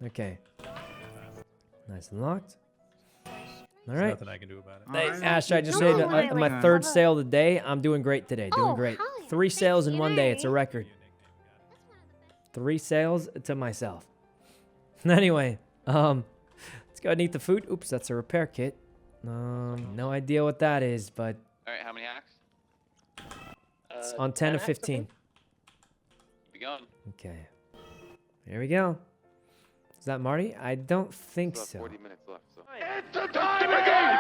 Okay. Nice and locked. All There's right. nothing I can do about it. Hey, Ash, I just made my third sale of the day. I'm doing great today. Doing great. 3 sales in one day. It's a record. 3 sales to myself. Anyway, let's go ahead and eat the food. Oops, that's a repair kit. No idea what that is, but All right, how many hacks? it's on 10 of 15. Keep it going. Okay. There we go. Is that Marty? I don't think Still have so. 40 minutes left. So. It's the time again!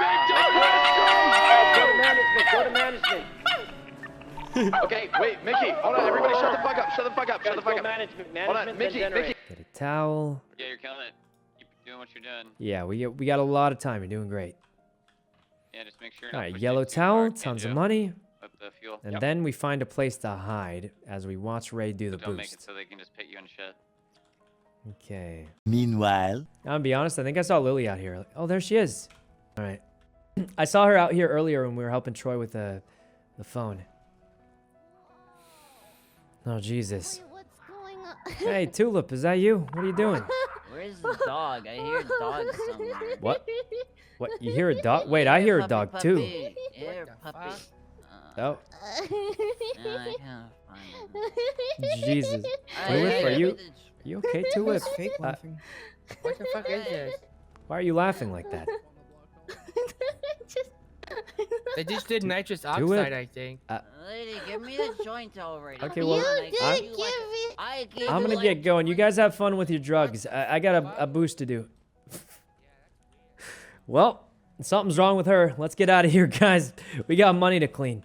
Go to management. Okay, wait, Mickey. Hold on, everybody, shut the fuck up. Shut the fuck up. Shut the fuck up. Management. Hold on, Mickey. Get a towel. Yeah, you're killing it. Keep doing what you're doing. Yeah, we got a lot of time. You're doing great. Yeah, just make sure. All right, yellow towel, tons of money. With the fuel. And then we find a place to hide as we watch Ray do the Don't make it boost. so they can just pit you in shit. Okay. Meanwhile, I'm gonna be honest, I think I saw Lily out here. Oh, there she is. All right. I saw her out here earlier when we were helping Troy with the phone. Oh, Jesus. What's going on? Hey, Tulip, is that you? What are you doing? Where's the dog? I hear a dog somewhere. What? What? You hear a dog? Wait, I hear a dog too. Puppy. Yeah, puppy. Oh, Yeah, I can't find it. Jesus. Tulip, are you okay, Tulip? Fake laughing. What the fuck is this? Why are you laughing like that? They just did nitrous do oxide, it. I think. Lady, give me the joint already. Okay, well, You did give me. I'm gonna get going. You guys have fun with your drugs. I got a boost to do. Well, something's wrong with her. Let's get out of here, guys. We got money to clean.